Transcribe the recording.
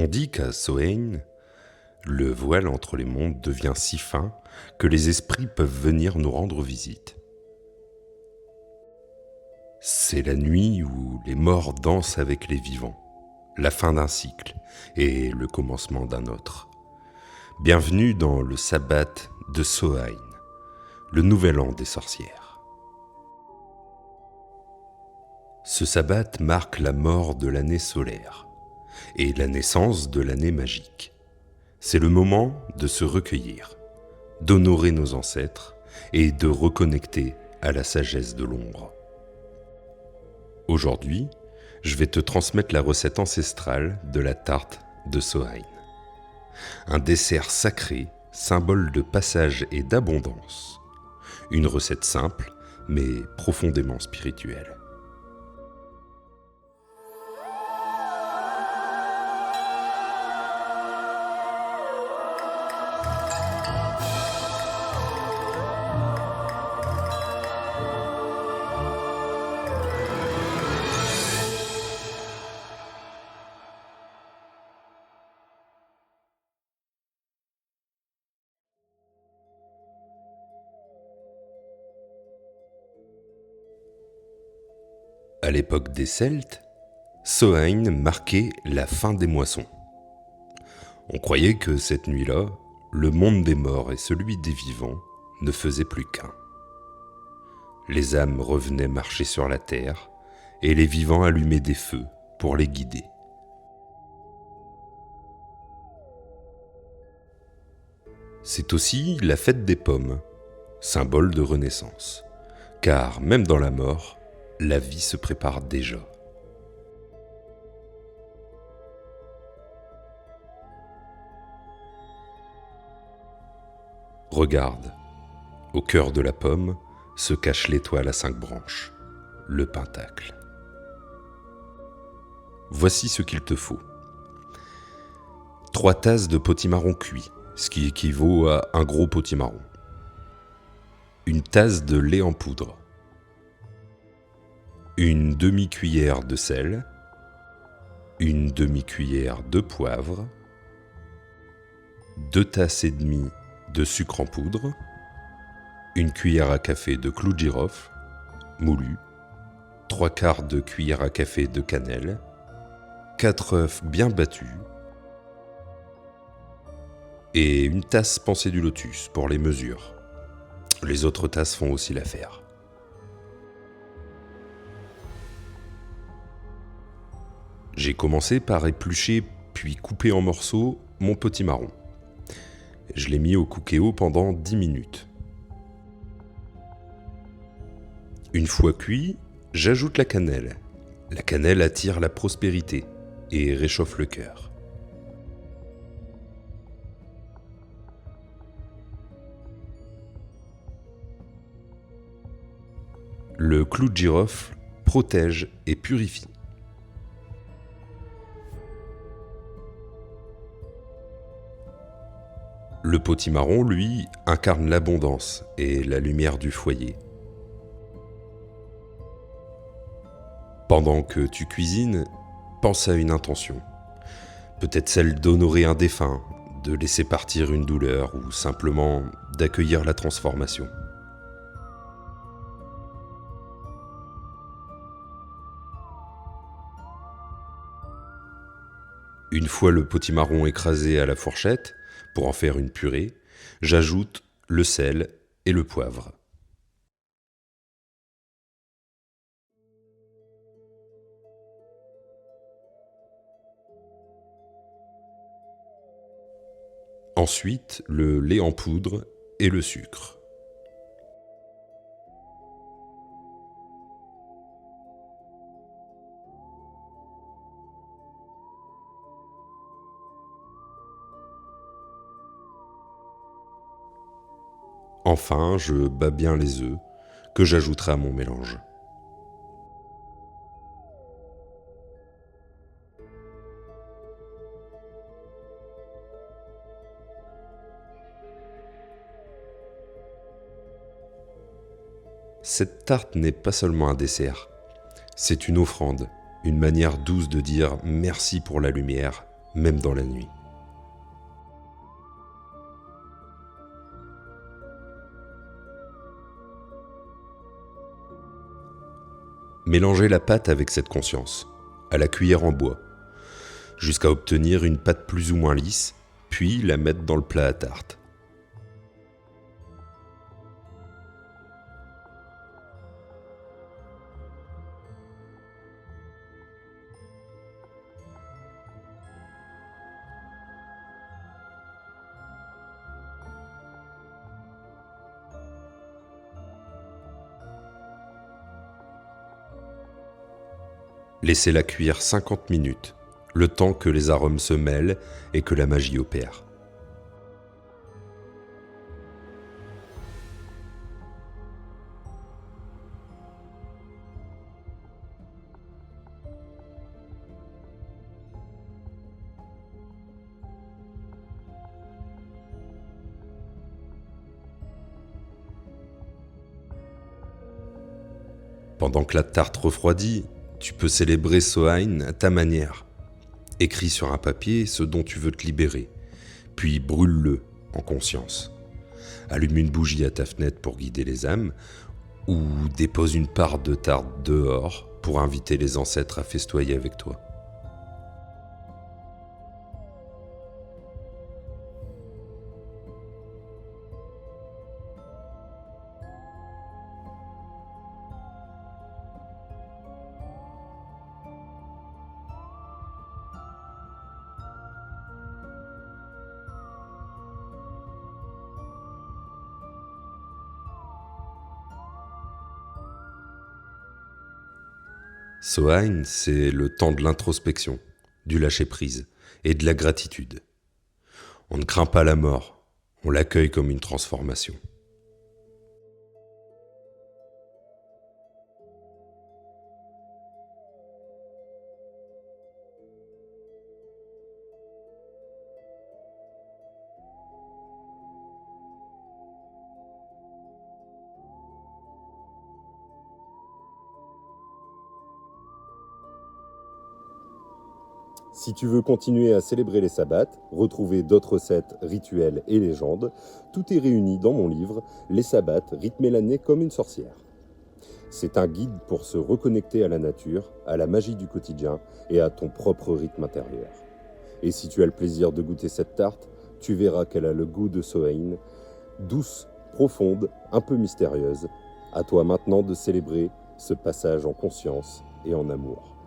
On dit qu'à Sohain, le voile entre les mondes devient si fin que les esprits peuvent venir nous rendre visite. C'est la nuit où les morts dansent avec les vivants, la fin d'un cycle et le commencement d'un autre. Bienvenue dans le sabbat de Sohain, le nouvel an des sorcières. Ce sabbat marque la mort de l'année solaire et la naissance de l'année magique. C'est le moment de se recueillir, d'honorer nos ancêtres et de reconnecter à la sagesse de l'ombre. Aujourd'hui, je vais te transmettre la recette ancestrale de la tarte de Sohain. Un dessert sacré, symbole de passage et d'abondance. Une recette simple, mais profondément spirituelle. À l'époque des Celtes, Sohain marquait la fin des moissons. On croyait que cette nuit-là, le monde des morts et celui des vivants ne faisaient plus qu'un. Les âmes revenaient marcher sur la terre et les vivants allumaient des feux pour les guider. C'est aussi la fête des pommes, symbole de renaissance, car même dans la mort, la vie se prépare déjà. Regarde, au cœur de la pomme se cache l'étoile à 5 branches, le pentacle. Voici ce qu'il te faut. 3 tasses de potimarron cuit, ce qui équivaut à un gros potimarron. Une tasse de lait en poudre. Une demi-cuillère de sel, une demi-cuillère de poivre, 2 tasses et demie de sucre en poudre, une cuillère à café de clou de girofle, moulu, 3/4 de cuillère à café de cannelle, 4 œufs bien battus et une tasse Pensée du lotus pour les mesures. Les autres tasses font aussi l'affaire. J'ai commencé par éplucher puis couper en morceaux mon potimarron. Je l'ai mis au cookéo pendant 10 minutes. Une fois cuit, j'ajoute la cannelle. La cannelle attire la prospérité et réchauffe le cœur. Le clou de girofle protège et purifie. Le potimarron, lui, incarne l'abondance et la lumière du foyer. Pendant que tu cuisines, pense à une intention. Peut-être celle d'honorer un défunt, de laisser partir une douleur ou simplement d'accueillir la transformation. Une fois le potimarron écrasé à la fourchette, pour en faire une purée, j'ajoute le sel et le poivre. Ensuite, le lait en poudre et le sucre. Enfin, je bats bien les œufs que j'ajouterai à mon mélange. Cette tarte n'est pas seulement un dessert, c'est une offrande, une manière douce de dire merci pour la lumière même dans la nuit. Mélangez la pâte avec cette conscience, à la cuillère en bois, jusqu'à obtenir une pâte plus ou moins lisse, puis la mettre dans le plat à tarte. Laissez-la cuire 50 minutes, le temps que les arômes se mêlent et que la magie opère. Pendant que la tarte refroidit, tu peux célébrer Samhain à ta manière. Écris sur un papier ce dont tu veux te libérer, puis brûle-le en conscience. Allume une bougie à ta fenêtre pour guider les âmes, ou dépose une part de tarte dehors pour inviter les ancêtres à festoyer avec toi. Samhain, c'est le temps de l'introspection, du lâcher-prise et de la gratitude. On ne craint pas la mort, on l'accueille comme une transformation. Si tu veux continuer à célébrer les sabbats, retrouver d'autres recettes, rituels et légendes, tout est réuni dans mon livre « Les sabbats, rythmer l'année comme une sorcière ». C'est un guide pour se reconnecter à la nature, à la magie du quotidien et à ton propre rythme intérieur. Et si tu as le plaisir de goûter cette tarte, tu verras qu'elle a le goût de Samhain, douce, profonde, un peu mystérieuse. À toi maintenant de célébrer ce passage en conscience et en amour.